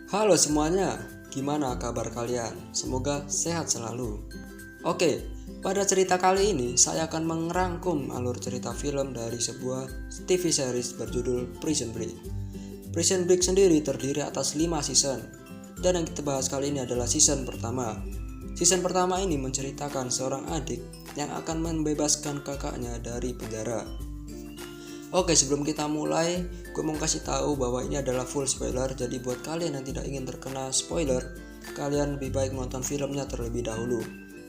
Halo semuanya, gimana kabar kalian? Semoga sehat selalu. Oke, pada cerita kali ini saya akan merangkum alur cerita film dari sebuah TV series berjudul Prison Break. Prison Break sendiri terdiri atas 5 season, dan yang kita bahas kali ini adalah season pertama. Season pertama ini menceritakan seorang adik yang akan membebaskan kakaknya dari penjara. Oke, sebelum kita mulai, gue mau kasih tahu bahwa ini adalah full spoiler. Jadi buat kalian yang tidak ingin terkena spoiler, kalian lebih baik nonton filmnya terlebih dahulu.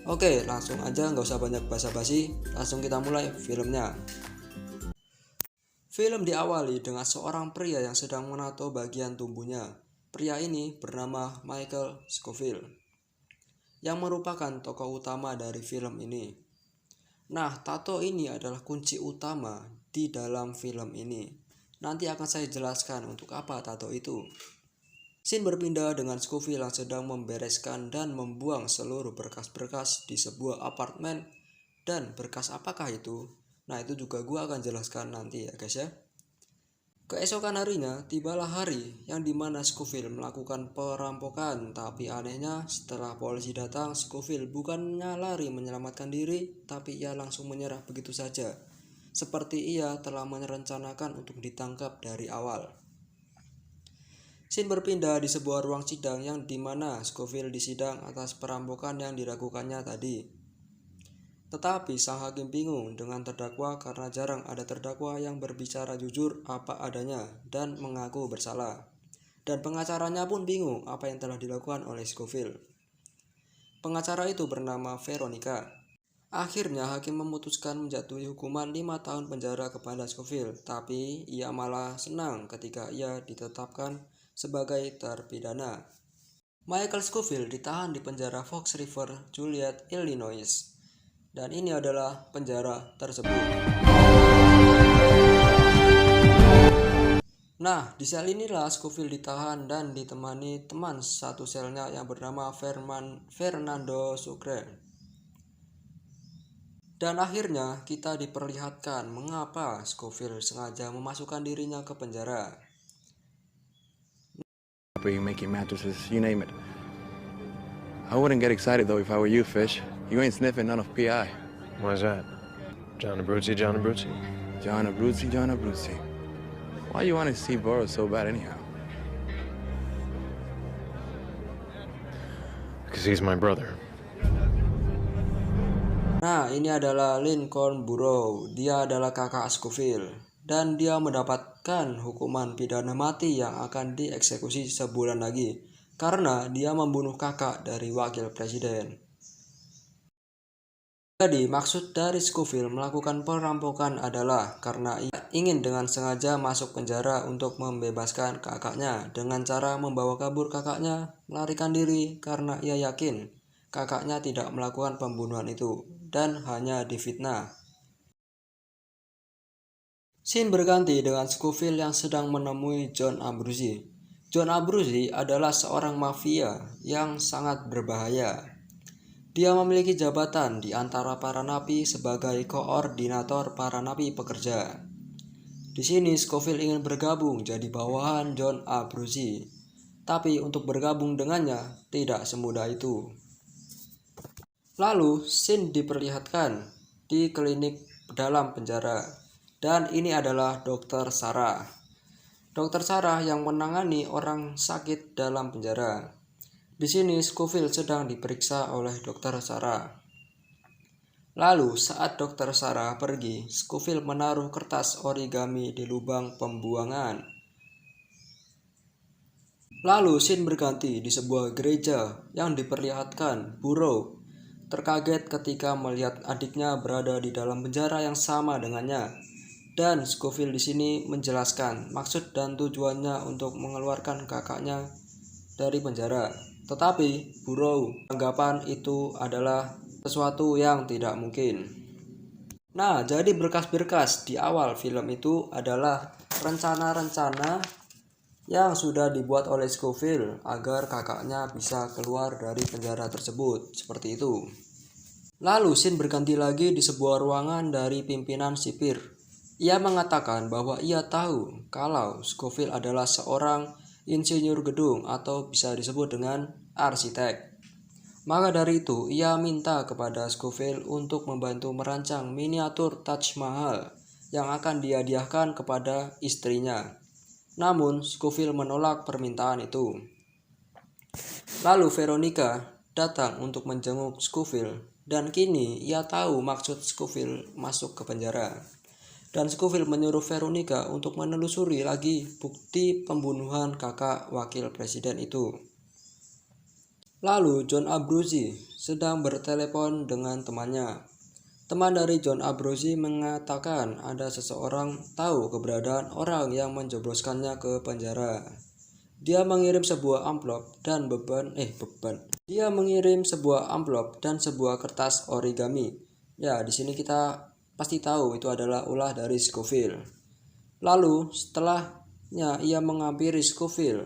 Oke, langsung aja, nggak usah banyak basa-basi. Langsung kita mulai filmnya. Film diawali dengan seorang pria yang sedang menato bagian tubuhnya. Pria ini bernama Michael Scofield, yang merupakan tokoh utama dari film ini. Nah, tato ini adalah kunci utama di dalam film ini. Nanti akan saya jelaskan untuk apa tato itu. Scene berpindah dengan Scofield yang sedang membereskan dan membuang seluruh berkas-berkas di sebuah apartemen. Dan berkas apakah itu? Nah, itu juga gua akan jelaskan nanti ya guys ya. Keesokan harinya, tibalah hari yang dimana Scofield melakukan perampokan. Tapi anehnya, setelah polisi datang, Scofield bukannya lari menyelamatkan diri, tapi ia langsung menyerah begitu saja. Seperti ia telah merencanakan untuk ditangkap dari awal. Scene berpindah di sebuah ruang sidang yang dimana Scofield disidang atas perampokan yang dilakukannya tadi. Tetapi sang hakim bingung dengan terdakwa karena jarang ada terdakwa yang berbicara jujur apa adanya dan mengaku bersalah. Dan pengacaranya pun bingung apa yang telah dilakukan oleh Scofield. Pengacara itu bernama Veronica. Akhirnya hakim memutuskan menjatuhi hukuman 5 tahun penjara kepada Scofield, tapi ia malah senang ketika ia ditetapkan sebagai terpidana. Michael Scofield ditahan di penjara Fox River, Joliet, Illinois. Dan ini adalah penjara tersebut. Nah, di sel inilah Scofield ditahan dan ditemani teman satu selnya yang bernama Fernando Sucre. Dan akhirnya kita diperlihatkan mengapa Scofield sengaja memasukkan dirinya ke penjara. Making mattresses, you name it. I wouldn't get excited though if I were you, Fish. You ain't sniffing none of PI. Why's that? John Abruzzi, John Abruzzi? John Abruzzi, John Abruzzi. Why you want to see Burroughs so bad anyhow? Because he's my brother. Nah, ini adalah Lincoln Burrows. Dia adalah kakak Scofield. Dan dia mendapatkan hukuman pidana mati yang akan dieksekusi sebulan lagi. Karena dia membunuh kakak dari wakil presiden. Jadi, maksud dari Scofield melakukan perampokan adalah karena ia ingin dengan sengaja masuk penjara untuk membebaskan kakaknya dengan cara membawa kabur kakaknya, melarikan diri karena ia yakin kakaknya tidak melakukan pembunuhan itu dan hanya difitnah. Scene berganti dengan Scofield yang sedang menemui John Abruzzi. John Abruzzi adalah seorang mafia yang sangat berbahaya. Dia memiliki jabatan di antara para napi sebagai koordinator para napi pekerja. Di sini Scofield ingin bergabung jadi bawahan John Abruzzi, tapi untuk bergabung dengannya tidak semudah itu. Lalu scene diperlihatkan di klinik dalam penjara, dan ini adalah Dr. Sarah. Dr. Sarah yang menangani orang sakit dalam penjara. Di sini Scofield sedang diperiksa oleh Dr. Sarah. Lalu saat Dr. Sarah pergi, Scofield menaruh kertas origami di lubang pembuangan. Lalu scene berganti di sebuah gereja yang diperlihatkan Burrows terkaget ketika melihat adiknya berada di dalam penjara yang sama dengannya. Dan Scofield di sini menjelaskan maksud dan tujuannya untuk mengeluarkan kakaknya dari penjara. Tetapi Burrows anggapan itu adalah sesuatu yang tidak mungkin. Nah, jadi berkas-berkas di awal film itu adalah rencana-rencana yang sudah dibuat oleh Scofield agar kakaknya bisa keluar dari penjara tersebut. Seperti itu. Lalu scene berganti lagi di sebuah ruangan dari pimpinan sipir. Ia mengatakan bahwa ia tahu kalau Scofield adalah seorang insinyur gedung atau bisa disebut dengan arsitek. Maka dari itu, ia minta kepada Scofield untuk membantu merancang miniatur Taj Mahal yang akan dihadiahkan kepada istrinya. Namun, Scofield menolak permintaan itu. Lalu Veronica datang untuk menjenguk Scofield, dan kini ia tahu maksud Scofield masuk ke penjara. Dan Scofield menyuruh Veronica untuk menelusuri lagi bukti pembunuhan kakak wakil presiden itu. Lalu John Abruzzi sedang bertelepon dengan temannya. Teman dari John Abruzzi mengatakan ada seseorang tahu keberadaan orang yang menjebloskannya ke penjara. Dia mengirim sebuah amplop dan Dia mengirim sebuah amplop dan sebuah kertas origami. Ya, di sini kita pasti tahu itu adalah ulah dari Scofield. Lalu setelahnya ia menghampiri Scofield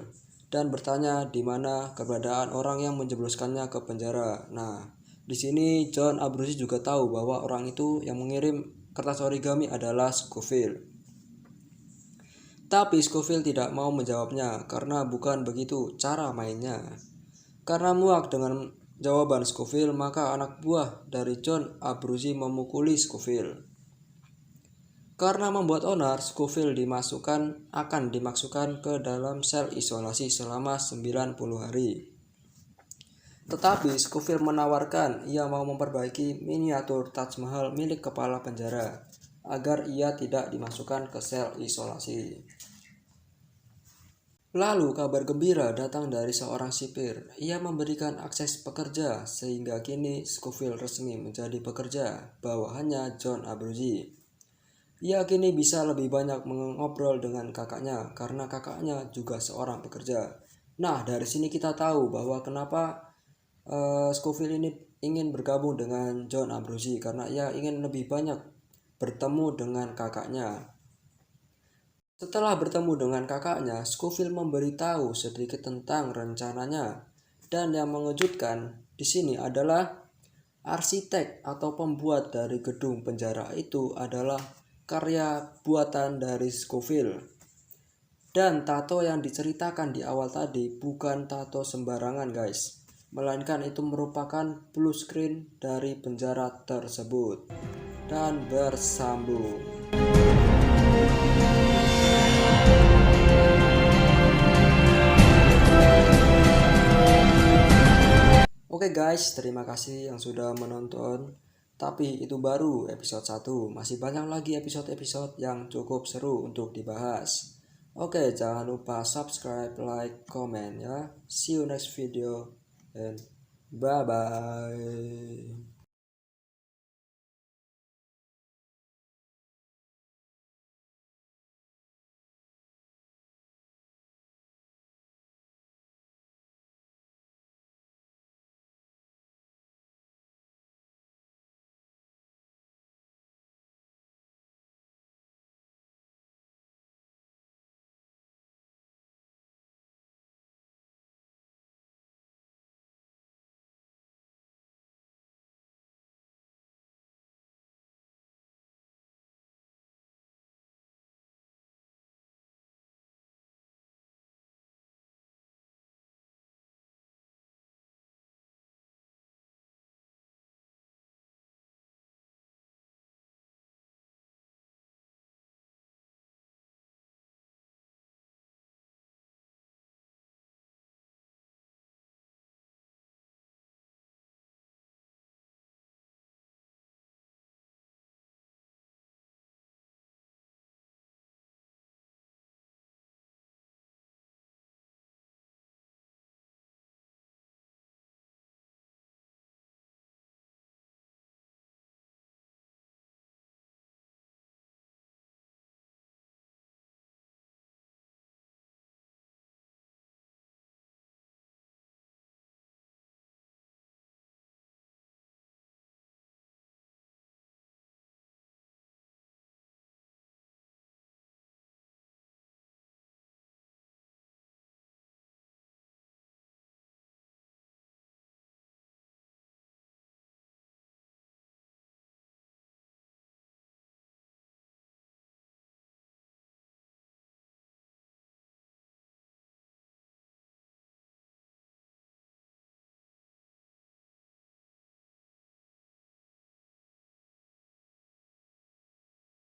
dan bertanya di mana keberadaan orang yang menjebloskannya ke penjara. Nah, di sini John Abruzzi juga tahu bahwa orang itu yang mengirim kertas origami adalah Scofield. Tapi Scofield tidak mau menjawabnya karena bukan begitu cara mainnya. Karena muak dengan jawaban Scofield, maka anak buah dari John Abruzzi memukuli Scofield. Karena membuat onar, Scofield akan dimasukkan ke dalam sel isolasi selama 90 hari. Tetapi Scofield menawarkan ia mau memperbaiki miniatur Taj Mahal milik kepala penjara agar ia tidak dimasukkan ke sel isolasi. Lalu kabar gembira datang dari seorang sipir. Ia memberikan akses pekerja sehingga kini Scofield resmi menjadi pekerja bawahannya John Abruzzi. Ia kini bisa lebih banyak mengobrol dengan kakaknya karena kakaknya juga seorang pekerja. Nah, dari sini kita tahu bahwa kenapa Scofield ini ingin bergabung dengan John Abruzzi karena ia ingin lebih banyak bertemu dengan kakaknya. Setelah bertemu dengan kakaknya, Scofield memberitahu sedikit tentang rencananya. Dan yang mengejutkan di sini adalah arsitek atau pembuat dari gedung penjara itu adalah karya buatan dari Scofield. Dan tato yang diceritakan di awal tadi bukan tato sembarangan, guys. Melainkan itu merupakan blue screen dari penjara tersebut. Dan bersambung. Oke guys, terima kasih yang sudah menonton. Tapi itu baru episode 1. Masih banyak lagi episode-episode yang cukup seru untuk dibahas. Oke, jangan lupa subscribe, like, comment ya. See you next video and bye bye.